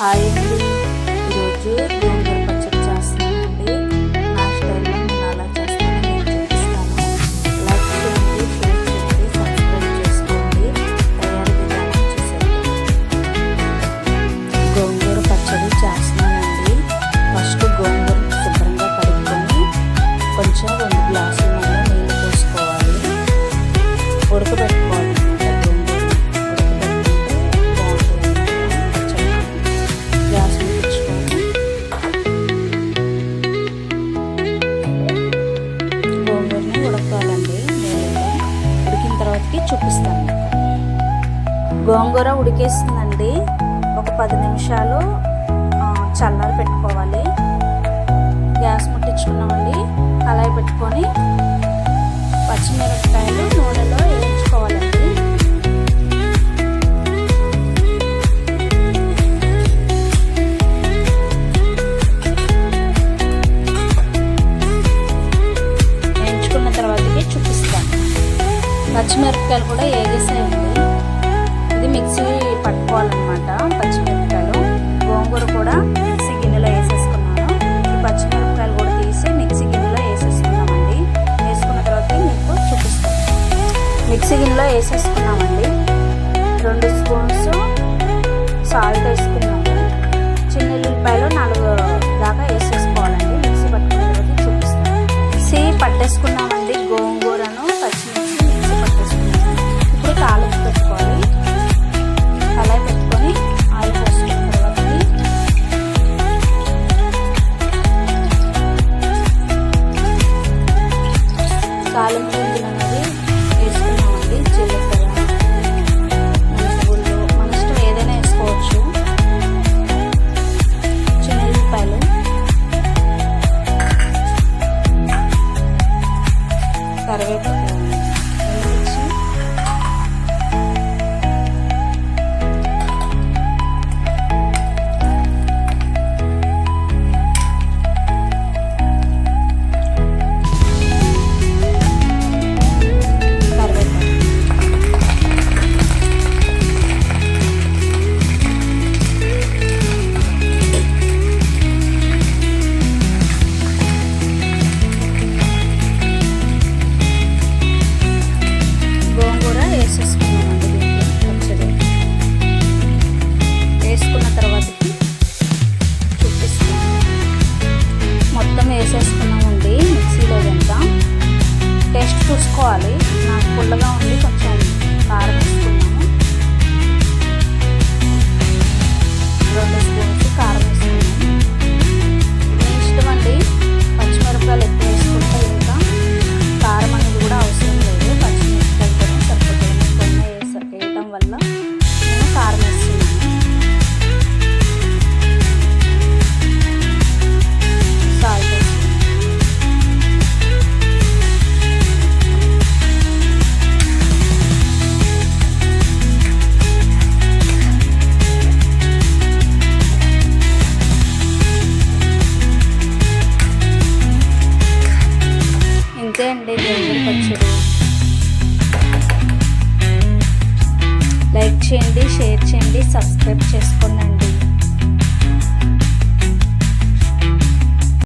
Hi అండి, ఈరోజు గోంగూర పచ్చడి చేస్తున్నానండి. నా స్టైల్లో నేను అలా చేస్తానో నేను చూపిస్తాను. లైక్ చేయండి, షేర్ చేయండి, సబ్స్క్రైబ్ చేసుకోండి. తయారీ విధానం చూసేయండి. గోంగూర పచ్చడి చేస్తున్నానండి. ఫస్ట్ గోంగూర శుభ్రంగా కడుక్కొని కొంచెం 2 గ్లాసుల నీళ్ళు పోసుకోవాలి. ఉడకబెట్టుకోవాలి. చూపిస్తాను. గోంగూర ఉడికేస్తుందండి. ఒక 10 నిమిషాలు చల్లారి పెట్టుకోవాలి. గ్యాస్ ముట్టించుకున్నామండి. కళాయి పెట్టుకొని పచ్చిమిరపకాయలు నూనెలో వేయించుకోవాలండి. వేయించుకున్న తర్వాతకి చూపిస్తాను. పచ్చిమిరపకాయలు కూడా వేగేసాయండి. ఇది మిక్సీ పట్టుకోవాలన్నమాట. పచ్చిమిరపకాయలు గోంగూర కూడా మిక్సీ గిన్నెలో వేసేసుకున్నాను. ఈ పచ్చిమిరపకాయలు కూడా తీసి మిక్సీ గిన్నెలో వేసేసుకున్నామండి. వేసుకున్న తర్వాత మీకు చూపిస్తాను. మిక్సీ గిన్నెలో వేసేసుకున్నామండి. 2 స్పూన్స్ సాల్ట్ వేసుకున్నాము. చిన్న ఉల్లిపాయలు 4 దాకా వేసేసుకోవాలండి. మిక్సీ పట్టుకున్న తర్వాత చూపిస్తాను. మిక్సీ పట్టేసుకున్నామండి. గోంగూరను పచ్చిమిర్చి ఇప్పుడు తాలింపు పెట్టుకోవాలి. కళాయి పెట్టుకొని ఆయిల్ పోసుకున్న తర్వాత తాలింపు అనేది వేసుకున్నామండి. జీలకర్ర, మెంతులు, మన ఇష్టం ఏదైనా వేసుకోవచ్చు. చిన్న ఉల్లిపాయలు, కరివేపాకు, వేసేసుకున్నామండి. మిక్సీలో ఇదంతా టేస్ట్ చూసుకోవాలి. నాకు పుల్లగా ఉంది, కొంచెం కారం వేసుకున్నాము. 2 స్పూన్స్ కారం వేసుకున్నాము. మీ ఇష్టం అండి. పచ్చిమిరపకాయలు ఎక్కువ వేసుకుంటే ఇంకా కారం అనేది కూడా అవసరం లేదు. పచ్చిమిరపకాయలు కూడా సరిపోతుంది. కొన్ని వేయటం వల్ల నేను కారం వేస్తున్నాను. ఇంతే అండి గోంగూర పచ్చడి. లైక్ చేయండి, షేర్ చేయండి, సబ్స్క్రైబ్ చేసుకోండి.